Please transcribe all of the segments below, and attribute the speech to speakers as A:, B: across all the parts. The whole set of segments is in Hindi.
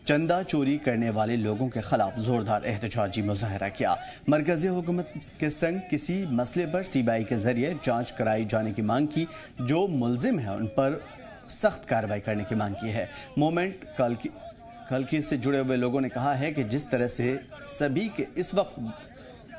A: चंदा चोरी करने वाले लोगों के खिलाफ जोरदार एहतजाजी मुजाहरा किया। मरकजी हुकूमत के संग किसी मसले पर सीबीआई के जरिए जांच कराई जाने की मांग की। जो मुलजिम है उन पर सख्त कार्रवाई करने की मांग की है। मूवमेंट कल से जुड़े हुए लोगों ने कहा है कि जिस तरह से सभी के इस वक्त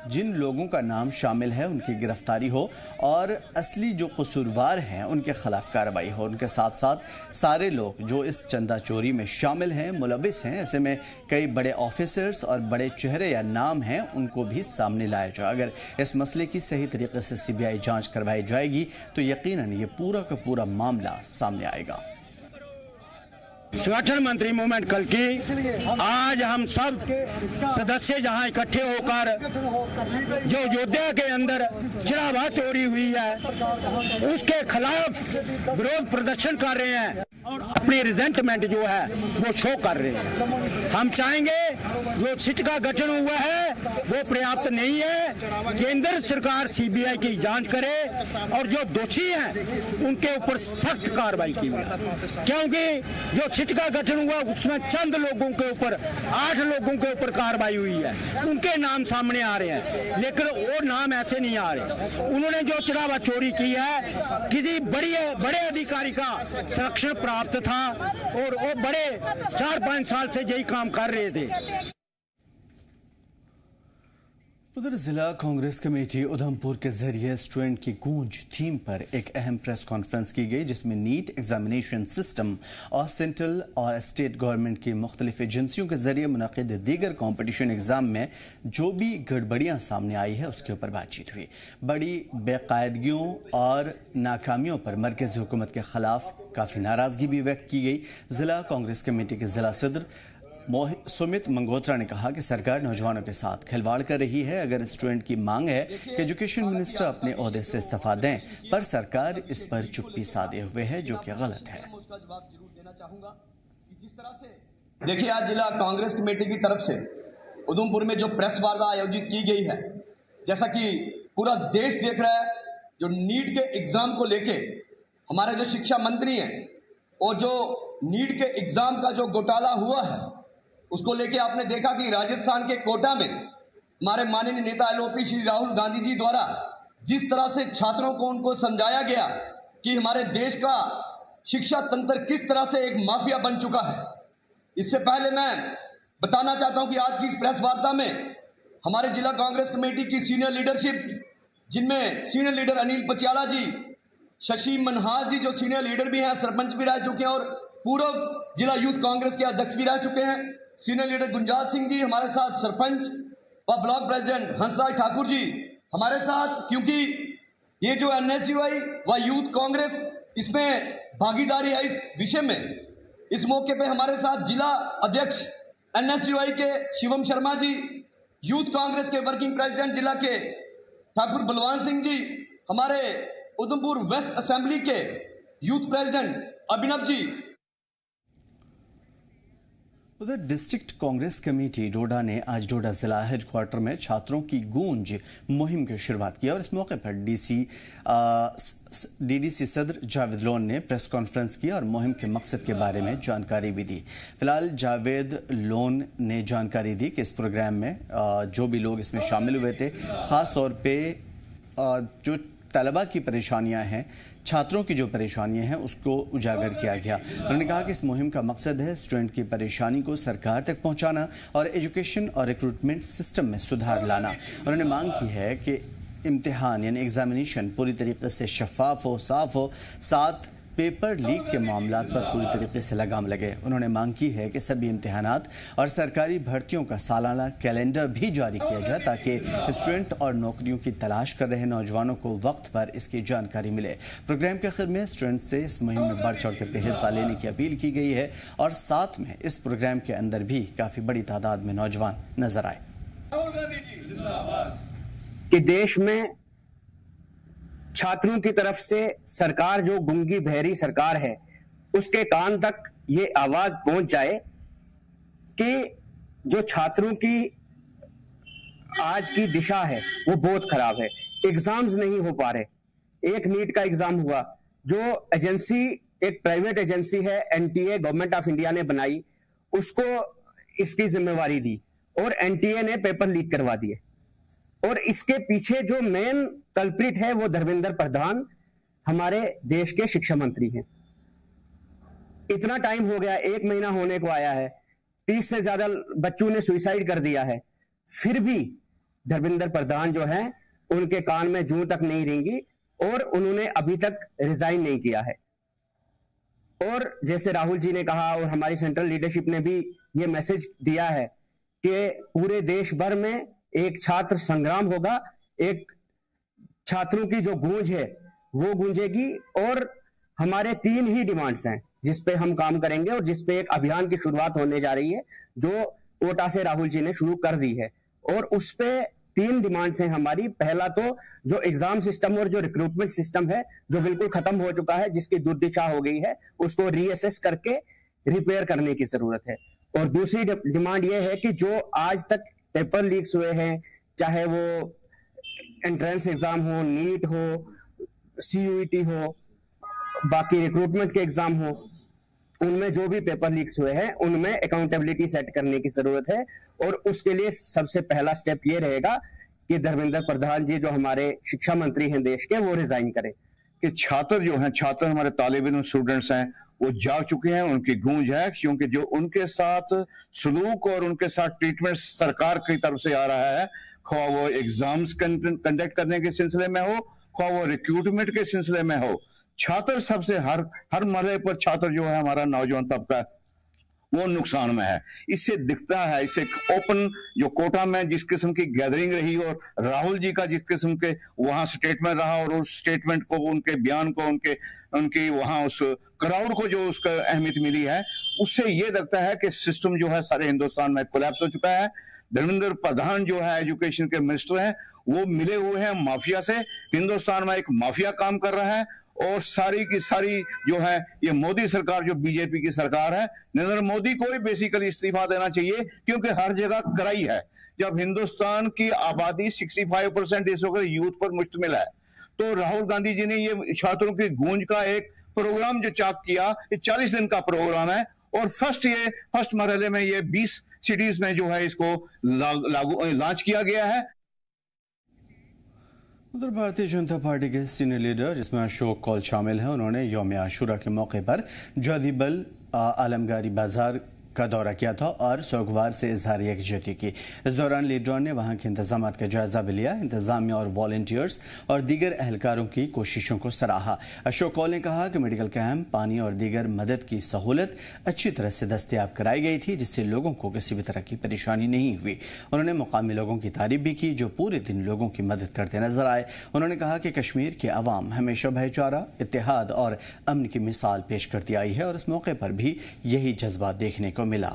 A: जिन लोगों का नाम शामिल है उनकी गिरफ्तारी हो और असली जो कसूरवार हैं उनके खिलाफ कार्रवाई हो। उनके साथ साथ सारे लोग जो इस चंदा चोरी में शामिल हैं, मुलविस हैं, ऐसे में कई बड़े ऑफिसर्स और बड़े चेहरे या नाम हैं, उनको भी सामने लाया जाए। अगर इस मसले की सही तरीके से सीबीआई जांच करवाई जाएगी तो यकीनन ये पूरा का पूरा मामला सामने आएगा।
B: संगठन मंत्री मूवमेंट कल की आज हम सब सदस्य जहां इकट्ठे होकर जो अयोध्या के अंदर चिरावा चोरी हुई है उसके खिलाफ विरोध प्रदर्शन कर रहे हैं और अपनी रिजेंटमेंट जो है वो शो कर रहे हैं। हम चाहेंगे जो सिट का गठन हुआ है वो पर्याप्त नहीं है। केंद्र सरकार सीबीआई की जांच करे और जो दोषी हैं उनके ऊपर सख्त कार्रवाई की जाए, क्योंकि जो सिट का गठन हुआ उसमें चंद लोगों के ऊपर 8 लोगों के ऊपर कार्रवाई हुई है, उनके नाम सामने आ रहे हैं, लेकिन वो नाम ऐसे नहीं आ रहे। उन्होंने जो चिरावा चोरी की है किसी बड़े अधिकारी का संरक्षण प्राप्त था और वो बड़े 4-5 साल से यही काम कर रहे थे।
A: उधर जिला कांग्रेस कमेटी उधमपुर के जरिए स्टूडेंट की गूंज थीम पर एक अहम प्रेस कॉन्फ्रेंस की गई, जिसमें नीट एग्जामिनेशन सिस्टम और सेंट्रल और स्टेट गवर्नमेंट की मुख्तलिफ एजेंसियों के जरिए मुनक़िद दीगर कॉम्पिटिशन एग्जाम में जो भी गड़बड़ियाँ सामने आई है उसके ऊपर बातचीत हुई। बड़ी बेकायदगियों और नाकामियों पर मरकज़ी हुकूमत के खिलाफ काफ़ी नाराज़गी भी व्यक्त की गई। जिला कांग्रेस कमेटी के जिला सदर सुमित मंगोत्रा ने कहा कि सरकार नौजवानों के साथ खिलवाड़ कर रही है। अगर स्टूडेंट की मांग है कि एजुकेशन मिनिस्टर अपने ओहदे से इस्तीफा दें, पर सरकार इस पर चुप्पी साधे हुए है, जो कि गलत है।
C: देखिए, आज जिला कांग्रेस कमेटी की तरफ से उधमपुर में जो प्रेस वार्ता आयोजित की गई है, जैसा कि पूरा देश देख रहा है, जो नीट के एग्जाम को लेके हमारे जो शिक्षा मंत्री हैं और जो नीट के एग्जाम का जो घोटाला हुआ है उसको लेके आपने देखा कि राजस्थान के कोटा में हमारे माननीय नेता एलओपी श्री राहुल गांधी जी द्वारा जिस तरह से छात्रों को उनको समझाया गया कि हमारे देश का शिक्षा तंत्र किस तरह से एक माफिया बन चुका है। इससे पहले मैं बताना चाहता हूं कि आज की इस प्रेस वार्ता में हमारे जिला कांग्रेस कमेटी की सीनियर लीडरशिप, जिनमें सीनियर लीडर अनिल पचियाला जी, शशि मनहास जी जो सीनियर लीडर भी हैं, सरपंच भी रह चुके हैं और पूर्व जिला यूथ कांग्रेस के अध्यक्ष भी रह चुके हैं, सीनियर लीडर गुंजाल सिंह जी हमारे साथ, सरपंच व ब्लॉक प्रेसिडेंट हंसराज ठाकुर जी हमारे साथ, क्योंकि ये जो एनएसयूआई व यूथ कांग्रेस इसमें भागीदारी है इस विषय में। इस मौके पे हमारे साथ जिला अध्यक्ष एनएसयूआई के शिवम शर्मा जी, यूथ कांग्रेस के वर्किंग प्रेसिडेंट जिला के ठाकुर बलवान सिंह जी, हमारे उधमपुर वेस्ट असेंबली के यूथ प्रेसिडेंट अभिनव जी।
A: उधर डिस्ट्रिक्ट कांग्रेस कमेटी डोडा ने आज डोडा जिला हेडक्वार्टर में छात्रों की गूंज मुहिम की शुरुआत की और इस मौके पर डीडीसी सदर जावेद लोन ने प्रेस कॉन्फ्रेंस की और मुहिम के मकसद के बारे में जानकारी भी दी। फिलहाल जावेद लोन ने जानकारी दी कि इस प्रोग्राम में जो भी लोग इसमें शामिल हुए थे, ख़ास तौर पर जो तलबा की परेशानियां हैं, छात्रों की जो परेशानियां हैं उसको उजागर किया गया। उन्होंने कहा कि इस मुहिम का मकसद है स्टूडेंट की परेशानी को सरकार तक पहुंचाना और एजुकेशन और रिक्रूटमेंट सिस्टम में सुधार लाना। उन्होंने मांग की है कि इम्तिहान यानी एग्जामिनेशन पूरी तरीके से शफाफ हो, साफ हो, साथ पेपर लीक के मामलों पर पूरी तरीके से लगाम लगे। उन्होंने मांग की है कि सभी इम्तिहानात और सरकारी भर्तियों का सालाना कैलेंडर भी जारी किया जाए ताकि स्टूडेंट और नौकरियों की तलाश कर रहे नौजवानों को वक्त पर इसकी जानकारी मिले। प्रोग्राम के आखिर में स्टूडेंट से इस मुहिम में बढ़ चढ़ कर हिस्सा लेने की अपील की गई है और साथ में इस प्रोग्राम के अंदर भी काफ़ी बड़ी तादाद में नौजवान नजर आए।
D: कि देश में छात्रों की तरफ से सरकार जो गूंगी बहरी सरकार है उसके कान तक ये आवाज पहुंच जाए कि जो छात्रों की आज की दिशा है वो बहुत खराब है। एग्जाम्स नहीं हो पा रहे। एक नीट का एग्जाम हुआ, जो एजेंसी एक प्राइवेट एजेंसी है एनटीए गवर्नमेंट ऑफ इंडिया ने बनाई, उसको इसकी जिम्मेवारी दी और एनटीए ने पेपर लीक करवा दिए। और इसके पीछे जो मेन कल्प्रिट है वो धर्मेंद्र प्रधान हमारे देश के शिक्षा मंत्री हैं। इतना टाइम हो गया, 1 महीना होने को आया है, 30 से ज्यादा बच्चों ने सुसाइड कर दिया है, फिर भी धर्मेंद्र प्रधान जो है उनके कान में जूं तक नहीं रेंगी और उन्होंने अभी तक रिजाइन नहीं किया है। और जैसे राहुल जी ने कहा और हमारी सेंट्रल लीडरशिप ने भी ये मैसेज दिया है कि पूरे देश भर में एक छात्र संग्राम होगा, एक छात्रों की जो गूंज है वो गूंजेगी और हमारे 3 ही डिमांड्स हैं जिस पे हम काम करेंगे और जिस पे एक अभियान की शुरुआत होने जा रही है जो कोटा से राहुल जी ने शुरू कर दी है। और उस पे 3 डिमांड्स हैं हमारी। पहला तो जो एग्जाम सिस्टम और जो रिक्रूटमेंट सिस्टम है जो बिल्कुल खत्म हो चुका है, जिसकी दुर्दशा हो गई है, उसको रीअसेस करके रिपेयर करने की जरूरत है। और दूसरी डिमांड ये है कि जो आज तक पेपर लीक्स हुए हैं, चाहे वो एंट्रेंस एग्जाम हो, नीट हो, CUET हो, बाकी रिक्रूटमेंट के एग्जाम हो, उनमें जो भी पेपर लीक्स हुए हैं उनमें अकाउंटेबिलिटी सेट करने की जरूरत है। और उसके लिए सबसे पहला स्टेप ये रहेगा कि धर्मेंद्र प्रधान जी जो हमारे शिक्षा मंत्री हैं देश के, वो रिजाइन करें।
E: कि छात्र हमारे तालिब इल्म स्टूडेंट्स हैं, वो जाग चुके हैं, उनकी गूंज है, क्योंकि जो उनके साथ सलूक और उनके साथ ट्रीटमेंट सरकार की तरफ से आ रहा है, ख्वाह वो एग्जाम्स कंडक्ट करने के सिलसिले में हो, ख्वाह वो रिक्रूटमेंट के सिलसिले में हो, छात्र सबसे हर मरहले पर छात्र जो है हमारा नौजवान तबका वो नुकसान में है। इससे दिखता है, इससे ओपन जो कोटा में जिस किस्म की गैदरिंग रही और राहुल जी का जिस किस्म के वहां स्टेटमेंट रहा और उस स्टेटमेंट को, उनके बयान को, उनकी वहां उस क्राउड को जो उसका अहमियत मिली है, उससे ये लगता है कि सिस्टम जो है सारे हिंदुस्तान में कोलैप्स हो चुका है। धर्मेंद्र प्रधान जो है एजुकेशन के मिनिस्टर हैं, वो मिले हुए हैं माफिया से। हिंदुस्तान में एक माफिया काम कर रहा है और सारी की सारी जो है ये मोदी सरकार, जो बीजेपी की सरकार है, नरेंद्र मोदी को ही बेसिकली इस्तीफा देना चाहिए, क्योंकि हर जगह कराई है। जब हिंदुस्तान की आबादी 65% इस वक्त यूथ पर मुश्तमिल है, तो राहुल गांधी जी ने ये छात्रों की गूंज का एक प्रोग्राम जो चाक किया, ये 40 दिन का प्रोग्राम है और फर्स्ट मरहले में ये 20 सिटीज में जो है इसको लॉन्च किया गया है।
A: उधर भारतीय जनता पार्टी के सीनियर लीडर जिसमें अशोक कौल शामिल हैं, उन्होंने यौम आशूरा के मौके पर जदीबल आलमगारी बाजार का दौरा किया था और सोगवार से इजहार यकजहती की। इस दौरान लीडरों ने वहां के इंतजाम का जायजा भी लिया, इंतजामिया और वॉलंटियर्स और दीगर एहलकारों की कोशिशों को सराहा। अशोक कौल ने कहा कि मेडिकल कैंप, पानी और दीगर मदद की सहूलत अच्छी तरह से दस्तयाब कराई गई थी, जिससे लोगों को किसी भी तरह की परेशानी नहीं हुई। उन्होंने मुकामी लोगों की तारीफ भी की जो पूरे दिन लोगों की मदद करते नजर आए। उन्होंने कहा कि कश्मीर के अवाम हमेशा भाईचारा, इत्तेहाद और अमन की मिसाल पेश करती आई है और इस मौके पर भी यही जज्बा देखने को मिला।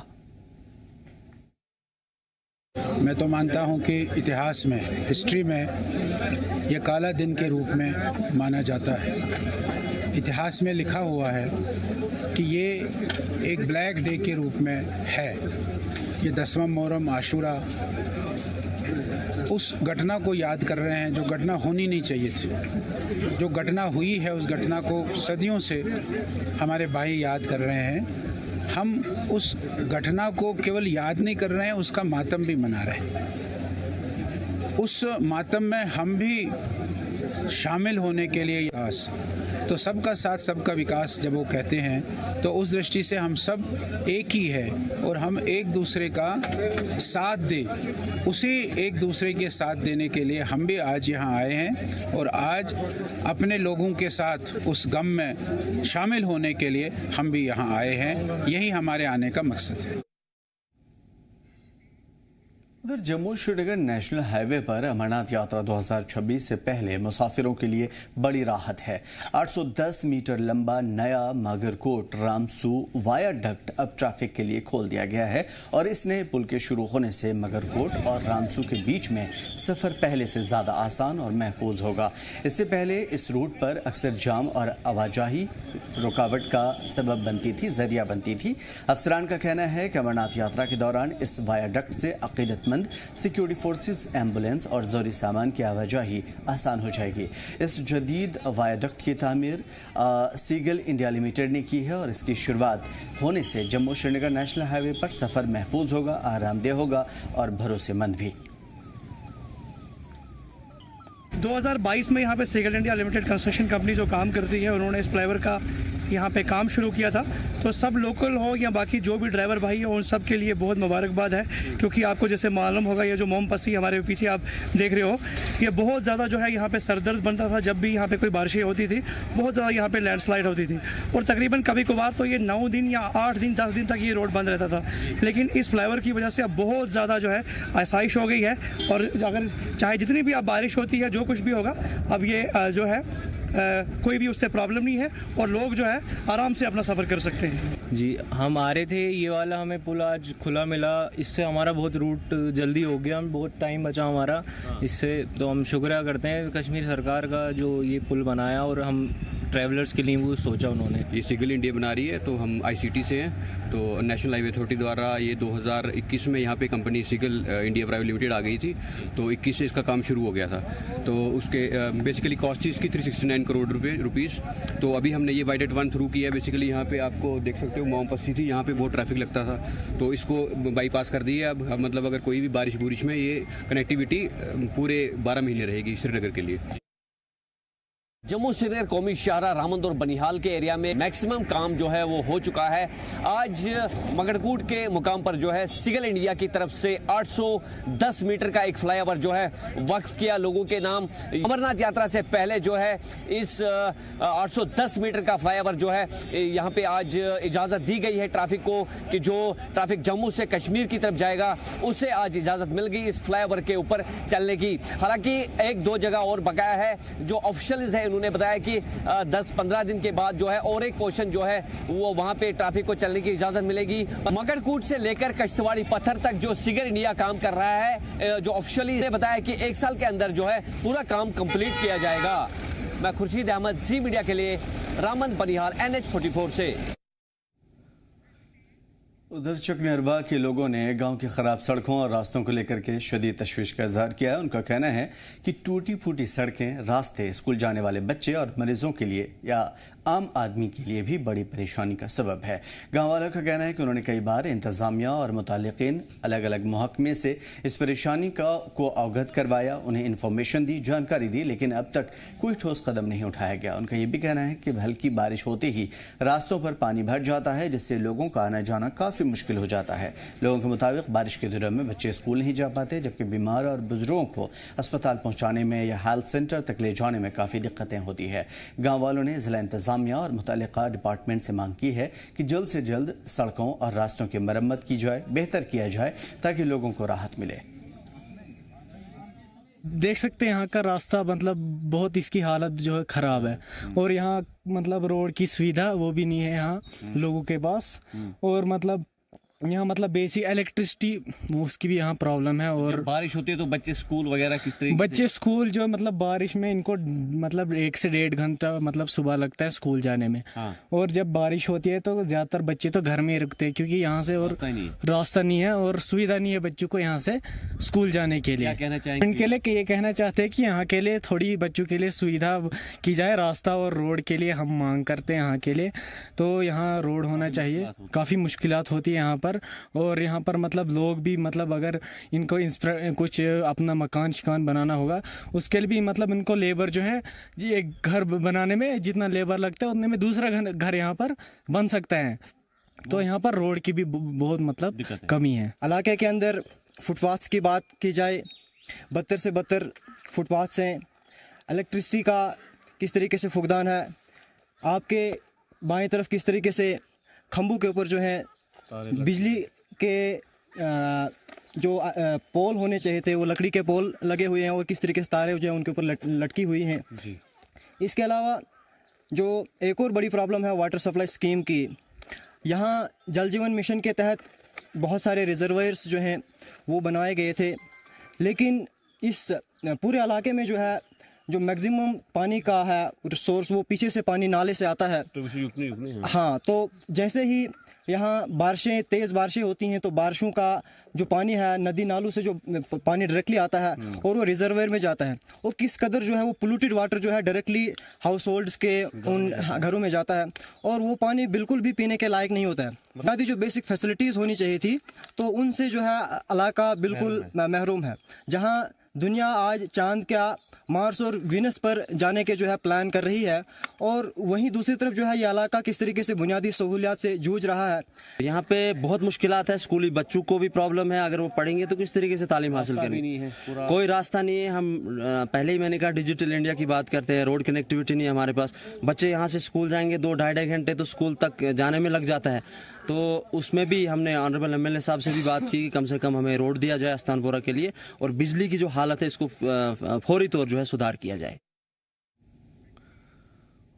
F: मैं तो मानता हूं कि इतिहास में, हिस्ट्री में यह काला दिन के रूप में माना जाता है। इतिहास में लिखा हुआ है कि ये एक ब्लैक डे के रूप में है। ये 10वां मुहर्रम आशूरा उस घटना को याद कर रहे हैं जो घटना होनी नहीं चाहिए थी। जो घटना हुई है उस घटना को सदियों से हमारे भाई याद कर रहे हैं। हम उस घटना को केवल याद नहीं कर रहे हैं, उसका मातम भी मना रहे हैं। उस मातम में हम भी शामिल होने के लिए तो सबका साथ सबका विकास जब वो कहते हैं, तो उस दृष्टि से हम सब एक ही है और हम एक दूसरे का साथ दें। उसी एक दूसरे के साथ देने के लिए हम भी आज यहाँ आए हैं और आज अपने लोगों के साथ उस गम में शामिल होने के लिए हम भी यहाँ आए हैं। यही हमारे आने का मकसद है।
A: उधर जम्मू श्रीनगर नेशनल हाईवे पर अमरनाथ यात्रा 2026 से पहले मुसाफिरों के लिए बड़ी राहत है। 810 मीटर लंबा नया मागरकोट रामसू वायाडक्ट अब ट्रैफिक के लिए खोल दिया गया है और इसने पुल के शुरू होने से मगरकोट और रामसू के बीच में सफर पहले से ज्यादा आसान और महफूज होगा। इससे पहले इस रूट पर अक्सर जाम और आवाजाही रुकावट का सबब बनती थी, जरिया बनती थी। अफसरान का कहना है कि अमरनाथ यात्रा के दौरान इस वायाडक्ट से अकीदतमंद भरोसेमंद सिक्योरिटी फोर्सेस, एम्बुलेंस और ज़रूरी सामान की आवाजाही आसान हो जाएगी। इस जदीद वायाडक्ट की तामीर सीगल इंडिया लिमिटेड ने की है और इसकी शुरुआत होने से जम्मू श्रीनगर नेशनल हाईवे पर सफ़र महफूज होगा, आरामदेह होगा और भरोसेमंद भी।
G: 2022 में यहाँ पे Ceigall India limited construction company जो काम करती है, उन्होंने इस फ्लाईओवर का यहाँ पे काम शुरू किया था। तो सब लोकल हो या बाकी जो भी ड्राइवर भाई हो, उन सब के लिए बहुत मुबारकबाद है, क्योंकि आपको जैसे मालूम होगा ये जो मोमपसी हमारे पीछे आप देख रहे हो, ये बहुत ज़्यादा जो है यहाँ पे सरदर्द बनता था जब भी यहाँ पे कोई बारिशें होती थी, बहुत ज़्यादा यहाँ पे लैंडस्लाइड होती थी और तकरीबन कभी कभार तो ये 9 दिन या 8 दिन 10 दिन तक ये रोड बंद रहता था। लेकिन इस फ्लाईओवर की वजह से अब बहुत ज़्यादा जो है आसाइश हो गई है और अगर चाहे जितनी भी अब बारिश होती है, जो कुछ भी होगा, अब ये जो है कोई भी उससे प्रॉब्लम नहीं है और लोग जो है आराम से अपना सफ़र कर सकते हैं।
H: जी, हम आ रहे थे, ये वाला हमें पुल आज खुला मिला, इससे हमारा बहुत रूट जल्दी हो गया, हम बहुत टाइम बचा हमारा इससे। तो हम शुक्रिया करते हैं कश्मीर सरकार का जो ये पुल बनाया और हम ट्रैवलर्स के लिए वो सोचा उन्होंने।
I: ये सीगल इंडिया बना रही है, तो हम ICT से हैं, तो नेशनल हाईवे अथॉरिटी द्वारा ये 2021 में यहाँ पे company Seagull India private limited आ गई थी, तो 21 से इसका काम शुरू हो गया था। तो उसके बेसिकली कॉस्ट थी इसकी 369 करोड़ रुपीस। तो अभी हमने ये वाइडेट 1 थ्रू किया है। बेसिकली यहाँ पे आपको देख सकते हो मोमपसी थी, यहाँ पे बहुत ट्रैफिक लगता था, तो इसको बाईपास कर दिया। अब मतलब अगर कोई भी बारिश में ये कनेक्टिविटी पूरे 12 महीने रहेगी श्रीनगर के लिए।
J: जम्मू श्रीनगर कौमी शाहरा रामंद और बनिहाल के एरिया में मैक्सिमम काम जो है वो हो चुका है। आज मगरकूट के मुकाम पर जो है सीगल इंडिया की तरफ से 810 मीटर का एक फ्लाईओवर जो है वक्फ किया लोगों के नाम। अमरनाथ यात्रा से पहले जो है इस 810 मीटर का फ्लाईओवर जो है यहाँ पे आज इजाज़त दी गई है ट्रैफिक को कि जो ट्रैफिक जम्मू से कश्मीर की तरफ जाएगा उसे आज इजाज़त मिल गई इस फ्लाईओवर के ऊपर चलने की। हालांकि 1-2 जगह और बकाया है। जो ऑफिशियल्स है उन्होंने बताया कि 10-15 दिन के बाद जो है और एक पोर्शन जो है वो वहां पे ट्रैफिक को चलने की इजाजत मिलेगी। मगरकूट से लेकर कश्तवाड़ी पत्थर तक जो सीगल इंडिया काम कर रहा है, जो ऑफिशियली ने बताया कि 1 साल के अंदर जो है पूरा काम कंप्लीट किया जाएगा। मैं खुर्शीद अहमद, जी मीडिया के लिए, रामंद बनिहाल, NH44 से।
A: उधर चकनरवा के लोगों ने गांव की खराब सड़कों और रास्तों को लेकर के शदीद तशवीश का इजहार किया है। उनका कहना है कि टूटी फूटी सड़कें, रास्ते स्कूल जाने वाले बच्चे और मरीजों के लिए या आम आदमी के लिए भी बड़ी परेशानी का सबब है। गाँव वालों का कहना है कि उन्होंने कई बार इंतजामिया और मुतालिकीन अलग अलग महकमे से इस परेशानी को अवगत करवाया, उन्हें इन्फॉर्मेशन दी, जानकारी दी, लेकिन अब तक कोई ठोस कदम नहीं उठाया गया। उनका ये भी कहना है कि हल्की बारिश होते ही रास्तों पर पानी भर जाता है, जिससे लोगों का आना जाना काफ़ी मुश्किल हो जाता है। लोगों के मुताबिक बारिश के दिनों में बच्चे स्कूल नहीं जा पाते, जबकि बीमार और बुजुर्गों को अस्पताल पहुँचाने में या हेल्थ सेंटर तक ले जाने में काफ़ी दिक्कतें होती है। गाँव वालों ने जिला इंतजामिया और मुतालिका डिपार्टमेंट से मांग की है कि जल्द से जल्द सड़कों और रास्तों की मरम्मत की जाए, बेहतर किया जाए, ताकि लोगों को राहत मिले।
K: देख सकते हैं यहाँ का रास्ता मतलब बहुत इसकी हालत जो है ख़राब है और यहाँ मतलब रोड की सुविधा वो भी नहीं है यहाँ लोगों के पास। और मतलब यहाँ मतलब बेसिक इलेक्ट्रिसिटी उसकी भी यहाँ प्रॉब्लम है। और
J: बारिश होती है तो बच्चे स्कूल वगैरह किस तरीके
K: बच्चे स्कूल जो मतलब बारिश में इनको मतलब 1 से 1.5 घंटा मतलब सुबह लगता है स्कूल जाने में। और जब बारिश होती है तो ज़्यादातर बच्चे तो घर में ही रुकते हैं, क्योंकि यहाँ से और रास्ता नहीं है और सुविधा नहीं है बच्चों को यहाँ से स्कूल जाने के लिए।
J: कहना चाहिए
K: इनके लिए ये कहना चाहते हैं कि यहाँ के लिए थोड़ी बच्चों के लिए सुविधा की जाए, रास्ता और रोड के लिए हम मांग करते हैं यहाँ के लिए। तो यहाँ रोड होना चाहिए, काफ़ी मुश्किलात होती है यहाँ पर। और यहाँ पर मतलब लोग भी मतलब अगर इनको कुछ अपना मकान शिकान बनाना होगा उसके लिए भी मतलब इनको लेबर जो है एक घर बनाने में जितना लेबर लगता है उतने में दूसरा घर यहाँ पर बन सकता है। तो यहाँ पर रोड की भी बहुत मतलब कमी है।
L: इलाके के अंदर फुटपाथ की बात की जाए, 72 से 72 फुटपाथ हैं। इलेक्ट्रिसिटी का किस तरीके से फुकदान है, आपके बाएं तरफ किस तरीके से खंभों के ऊपर जो है बिजली के जो पोल होने चाहिए थे वो लकड़ी के पोल लगे हुए हैं और किस तरीके से तारें जो है उनके ऊपर लटकी हुई हैं। इसके अलावा जो एक और बड़ी प्रॉब्लम है वाटर सप्लाई स्कीम की, यहाँ जल जीवन मिशन के तहत बहुत सारे रिजर्वायर्स जो हैं वो बनाए गए थे, लेकिन इस पूरे इलाके में जो है जो मैक्सिमम पानी का है सोर्स वो पीछे से पानी नाले से आता है। हाँ, तो जैसे ही यहाँ बारिशें तेज़ बारिशें होती हैं तो बारिशों का जो पानी है नदी नालों से जो पानी डायरेक्टली आता है और वो रिजर्वेयर में जाता है और किस कदर जो है वो पोल्यूटेड वाटर जो है डायरेक्टली हाउस होल्ड्स के उन घरों में जाता है और वो पानी बिल्कुल भी पीने के लायक नहीं होता है। बुनियादी जो बेसिक फैसिलिटीज़ होनी चाहिए थी तो उनसे जो है इलाका बिल्कुल महरूम है। जहाँ दुनिया आज चांद क्या मार्स और वीनस पर जाने के जो है प्लान कर रही है और वहीं दूसरी तरफ जो है ये इलाका किस तरीके से बुनियादी सहूलियात से जूझ रहा है।
M: यहाँ पे बहुत मुश्किलात है, स्कूली बच्चों को भी प्रॉब्लम है, अगर वो पढ़ेंगे तो किस तरीके से तालीम हासिल करेंगे, कोई रास्ता नहीं है। हम पहले ही मैंने कहा डिजिटल इंडिया की बात करते हैं, रोड कनेक्टिविटी नहीं है हमारे पास। बच्चे यहाँ से स्कूल जाएंगे 2-2.5 घंटे तो स्कूल तक जाने में लग जाता है। तो उसमें भी हमने ऑनरेबल एमएलए साहब से भी बात की कि कम से कम हमें रोड दिया जाए आस्तानपुरा के लिए और बिजली की जो हालत है इसको फौरी तौर जो है सुधार किया जाए।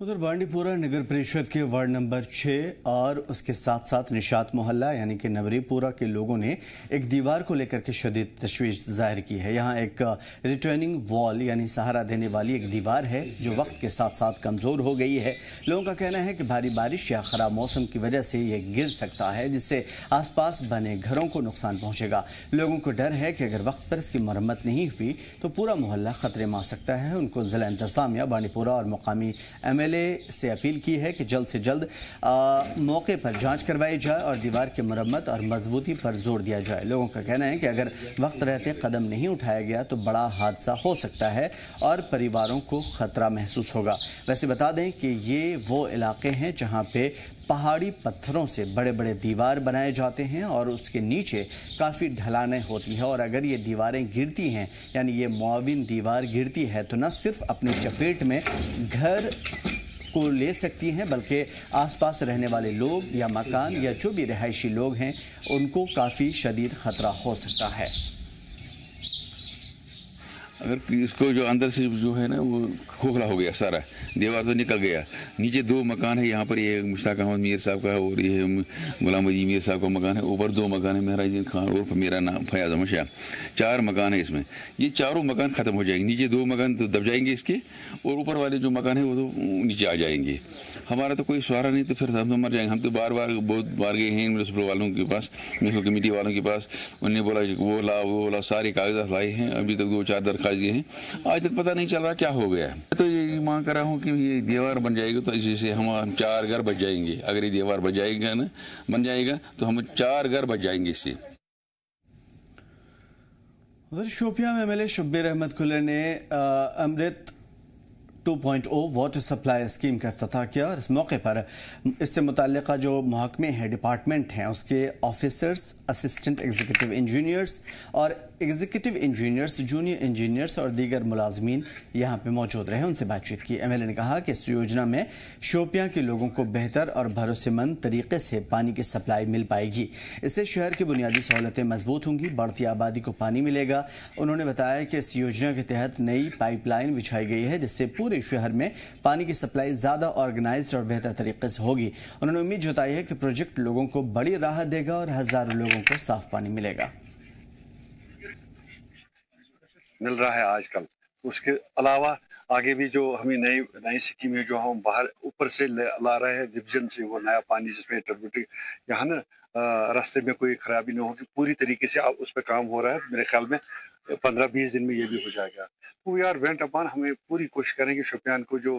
A: उधर बांडीपुरा नगर परिषद के वार्ड नंबर 6 और उसके साथ साथ निशात मोहल्ला यानी कि नवरीपुरा के लोगों ने एक दीवार को लेकर के शदीद तशवीश जाहिर की है। यहाँ एक रिटर्निंग वॉल यानी सहारा देने वाली एक दीवार है जो वक्त के साथ साथ कमज़ोर हो गई है। लोगों का कहना है कि भारी बारिश या ख़राब मौसम की वजह से ये गिर सकता है जिससे आसपास बने घरों को नुकसान पहुँचेगा। लोगों को डर है कि अगर वक्त पर इसकी मरम्मत नहीं हुई तो पूरा मोहल्ला ख़तरे में आ सकता है। उनको ज़िला इंतज़ामिया बांडीपुरा और मुकामी एमएलए से अपील की है कि जल्द से जल्द मौके पर जांच करवाई जाए और दीवार की मरम्मत और मजबूती पर जोर दिया जाए। लोगों का कहना है कि अगर वक्त रहते कदम नहीं उठाया गया तो बड़ा हादसा हो सकता है और परिवारों को खतरा महसूस होगा। वैसे बता दें कि ये वो इलाके हैं जहां पे पहाड़ी पत्थरों से बड़े बड़े दीवार बनाए जाते हैं और उसके नीचे काफ़ी ढलानें होती है और अगर ये दीवारें गिरती हैं यानी ये मुआविन दीवार गिरती है तो न सिर्फ अपनी चपेट में घर को ले सकती हैं बल्कि आसपास रहने वाले लोग या मकान या जो भी रिहायशी लोग हैं उनको काफ़ी शदीद ख़तरा हो सकता है।
N: अगर इसको जो अंदर से जो है ना वो खोखला हो गया, सारा दीवार तो निकल गया। नीचे 2 मकान है, यहाँ पर ये मुश्ताक अहमद मीर साहब का और ये गुलाम वजी मीर साहब का मकान है। ऊपर 2 मकान है, मेहराजुद्दीन खान और मेरा नाम फयाज अहमद शाह। 4 मकान है इसमें। ये चारों मकान ख़त्म हो जाएंगे। नीचे 2 मकान तो दब जाएंगे इसके और ऊपर वाले जो मकान है वो तो नीचे आ जाएंगे। हमारा तो कोई सहारा नहीं, तो फिर हम तो मर जाएंगे। हम तो बहुत बार गए हैं म्यूनसिपल वालों के पास, म्यूनसिपल कमेटी वालों के पास। उन्होंने बोला वो ला सारे कागजात लाए हैं, अभी तक 2-4 दरखास्त दिए हैं, आज तक पता नहीं चल रहा क्या हो गया है। तो ये मांग कर रहा हूँ कि ये दीवार बन जाएगी तो इससे हम 4 घर बच जाएंगे। अगर ये दीवार बन जाएगा तो हम 4 घर बच जाएंगे इससे।
A: उधर शोपियां में एमएलए शब्बीर अहमद खुल्लर ने अमृत 2.0 वाटर सप्लाई स्कीम का इफ्तिताह किया और इस मौके पर इससे मुताल्लिक़ा जो महकमे हैं, डिपार्टमेंट हैं, उसके ऑफिसर्स, असिस्टेंट एग्जीक्यूटिव इंजीनियर्स और एग्जीक्यूटिव इंजीनियर्स, जूनियर इंजीनियर्स और दीगर मुलाजमीन यहाँ पे मौजूद रहे, उनसे बातचीत की। एमएलए ने कहा कि इस योजना में शोपियां के लोगों को बेहतर और भरोसेमंद तरीके से पानी की सप्लाई मिल पाएगी। इससे शहर की बुनियादी सहूलतें मजबूत होंगी, बढ़ती आबादी को पानी मिलेगा। उन्होंने बताया कि इस योजना के तहत नई पाइपलाइन बिछाई गई है जिससे पूरे शहर में पानी की सप्लाई ज़्यादा ऑर्गेनाइज्ड और बेहतर तरीके से होगी। उन्होंने उम्मीद जताई है कि प्रोजेक्ट लोगों को बड़ी राहत देगा और हज़ारों लोगों को साफ पानी मिलेगा।
O: मिल रहा है आजकल। उसके अलावा आगे भी जो हमें नई स्कीमें जो हम बाहर ऊपर से ला रहे हैं डिवीजन से, वो नया पानी जिसमें टर्बिटी यहाँ ना रास्ते में कोई खराबी न होगी, पूरी तरीके से अब उस पर काम हो रहा है। मेरे ख्याल में 15-20 दिन में ये भी हो जाएगा। तो वी आर वेंट अपॉन, हमें पूरी कोशिश करेंगे शोपियान को जो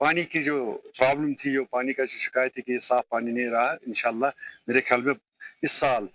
O: पानी की जो प्रॉब्लम थी, जो पानी का जो शिकायत थी कि ये साफ पानी नहीं रहा, इंशाल्लाह मेरे ख्याल में इस साल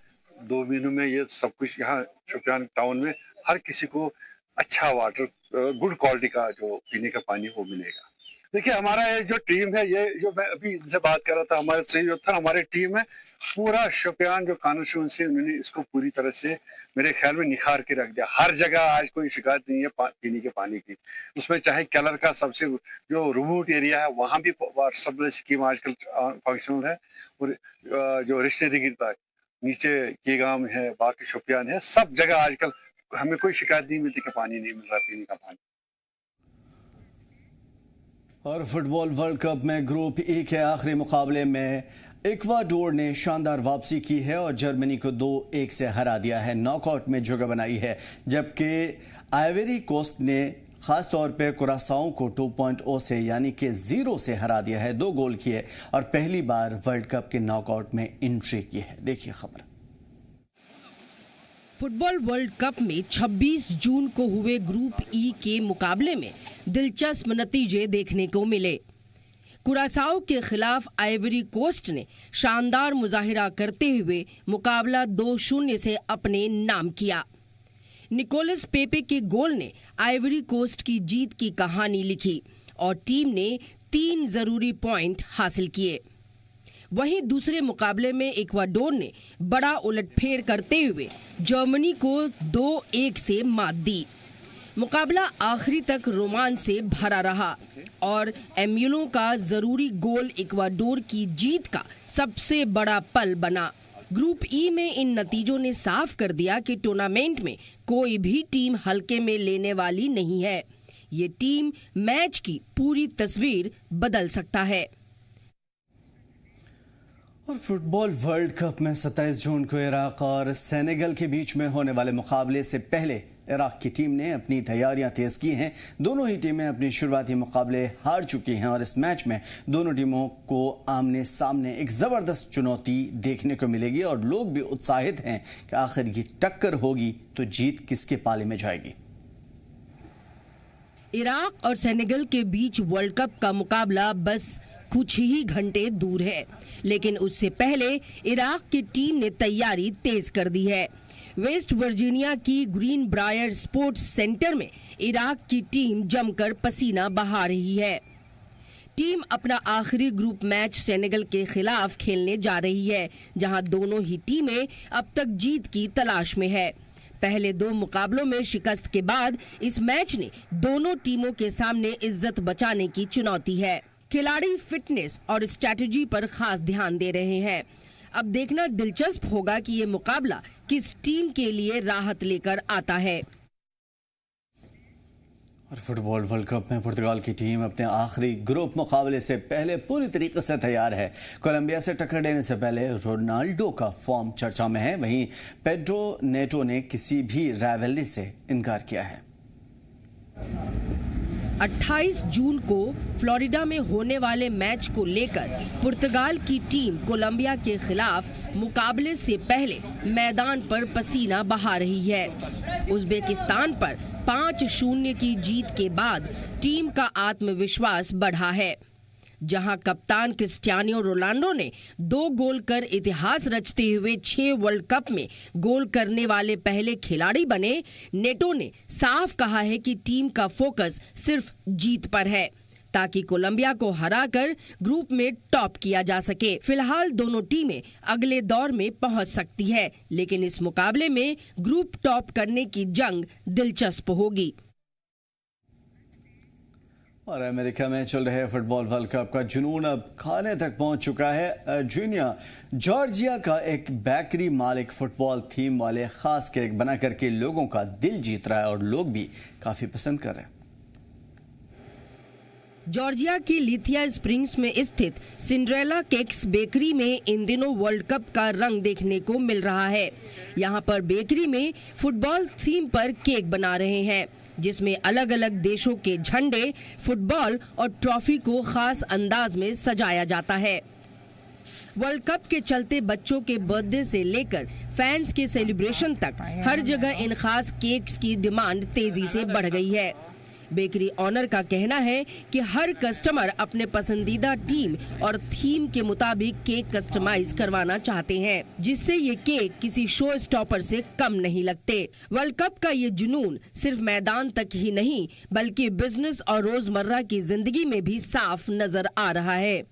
O: 2 महीनों में ये सब कुछ यहाँ शोपियान टाउन में हर किसी को अच्छा वाटर, गुड क्वालिटी का जो पीने का पानी वो मिलेगा। देखिए हमारा ये जो टीम है, ये जो मैं अभी इनसे बात कर रहा था, हमारे सहयोग था, हमारी टीम है पूरा शोपियान जो कॉन्स्टिट्यूंसी, उन्होंने इसको पूरी तरह से मेरे ख्याल में निखार के रख दिया। हर जगह आज कोई शिकायत नहीं है पीने के पानी की। उसमें चाहे केलर का सबसे जो रिमोट एरिया है वहाँ भी सब स्कीम आजकल फंक्शनल है, और जो रिश्तेदारी तक नीचे की गांव है, बाकी शोपियान है, सब जगह आजकल हमें कोई शिकायत नहीं मिलती कि पानी नहीं मिल रहा, पीने का पानी।
A: और फुटबॉल वर्ल्ड कप में ग्रुप ए के आखिरी मुकाबले में इक्वाडोर ने शानदार वापसी की है और जर्मनी को 2-1 से हरा दिया है, नॉकआउट में जगह बनाई है, जबकि आइवरी कोस्ट ने खास तौर पे कुरासाओ को 2.0 से यानी कि 0 से हरा दिया है, 2 गोल किए और पहली बार वर्ल्ड कप के नॉकआउट में एंट्री की है। देखिए खबर।
P: फुटबॉल वर्ल्ड कप में 26 जून को हुए ग्रुप ई के मुकाबले में दिलचस्प नतीजे देखने को मिले। कुरासाओ के खिलाफ आइवरी कोस्ट ने शानदार मुजाहिरा करते हुए मुकाबला 2-0 से अपने नाम किया। निकोलस पेपे के गोल ने आइवरी कोस्ट की जीत की कहानी लिखी और टीम ने 3 जरूरी पॉइंट हासिल किए। वहीं दूसरे मुकाबले में इक्वाडोर ने बड़ा उलटफेर करते हुए जर्मनी को 2-1 से मात दी। मुकाबला आखिरी तक रोमांच से भरा रहा और एम्यूलो का जरूरी गोल इक्वाडोर की जीत का सबसे बड़ा पल बना। ग्रुप ई में इन नतीजों ने साफ कर दिया कि टूर्नामेंट में कोई भी टीम हल्के में लेने वाली नहीं है। ये टीम मैच की पूरी तस्वीर बदल सकता है।
A: और फुटबॉल वर्ल्ड कप में 27 जून को इराक और सेनेगल के बीच में होने वाले मुकाबले से पहले इराक की टीम ने अपनी तैयारियां तेज की हैं। दोनों ही टीमें अपनी शुरुआती मुकाबले हार चुकी हैं और इस मैच में दोनों टीमों को आमने सामने एक ज़बरदस्त चुनौती देखने को मिलेगी और लोग भी उत्साहित हैं कि आखिर ये टक्कर होगी तो जीत किसके पाले में जाएगी।
P: इराक और सेनेगल के बीच वर्ल्ड कप का मुकाबला बस कुछ ही घंटे दूर है, लेकिन उससे पहले इराक की टीम ने तैयारी तेज कर दी है। वेस्ट वर्जीनिया की ग्रीन ब्रायर स्पोर्ट्स सेंटर में इराक की टीम जमकर पसीना बहा रही है। टीम अपना आखिरी ग्रुप मैच सेनेगल के खिलाफ खेलने जा रही है, जहां दोनों ही टीमें अब तक जीत की तलाश में है। पहले 2 मुकाबलों में शिकस्त के बाद इस मैच ने दोनों टीमों के सामने इज्जत बचाने की चुनौती है। खिलाड़ी फिटनेस और स्ट्रैटेजी पर खास ध्यान दे रहे हैं। अब देखना दिलचस्प होगा कि ये मुकाबला किस टीम के लिए राहत लेकर आता है।
A: और फुटबॉल वर्ल्ड कप में पुर्तगाल की टीम अपने आखिरी ग्रुप मुकाबले से पहले पूरी तरीके से तैयार है। कोलंबिया से टक्कर देने से पहले रोनाल्डो का फॉर्म चर्चा में है। वहीं पेड्रो नेटो ने किसी भी राइवलरी से इनकार किया है।
P: 28 जून को फ्लोरिडा में होने वाले मैच को लेकर पुर्तगाल की टीम कोलंबिया के खिलाफ मुकाबले से पहले मैदान पर पसीना बहा रही है। उज़्बेकिस्तान पर 5-0 की जीत के बाद टीम का आत्मविश्वास बढ़ा है। जहां कप्तान क्रिस्टियानो रोनाल्डो ने 2 गोल कर इतिहास रचते हुए 6 वर्ल्ड कप में गोल करने वाले पहले खिलाड़ी बने, नेटो ने साफ कहा है कि टीम का फोकस सिर्फ जीत पर है ताकि कोलंबिया को हराकर ग्रुप में टॉप किया जा सके। फिलहाल दोनों टीमें अगले दौर में पहुंच सकती है, लेकिन इस मुकाबले में ग्रुप टॉप करने की जंग दिलचस्प होगी।
A: और अमेरिका में चल रहे फुटबॉल वर्ल्ड कप का जुनून अब खाने तक पहुंच चुका है। जॉर्जिया का एक बेकरी मालिक फुटबॉल थीम वाले खास केक बना करके लोगों का दिल जीत रहा है और लोग भी काफी पसंद कर रहे हैं।
P: जॉर्जिया की लिथिया स्प्रिंग्स में स्थित सिंड्रेला केक्स बेकरी में इन दिनों वर्ल्ड कप का रंग देखने को मिल रहा है। यहां पर बेकरी में फुटबॉल थीम पर केक बना रहे हैं, जिसमें अलग अलग देशों के झंडे, फुटबॉल और ट्रॉफी को खास अंदाज में सजाया जाता है। वर्ल्ड कप के चलते बच्चों के बर्थडे से लेकर फैंस के सेलिब्रेशन तक हर जगह इन खास केक्स की डिमांड तेजी से बढ़ गई है। बेकरी ऑनर का कहना है कि हर कस्टमर अपने पसंदीदा टीम और थीम के मुताबिक केक कस्टमाइज करवाना चाहते हैं, जिससे ये केक किसी शो स्टॉपर से कम नहीं लगते। वर्ल्ड कप का ये जुनून सिर्फ मैदान तक ही नहीं बल्कि बिजनेस और रोजमर्रा की जिंदगी में भी साफ नजर आ रहा है।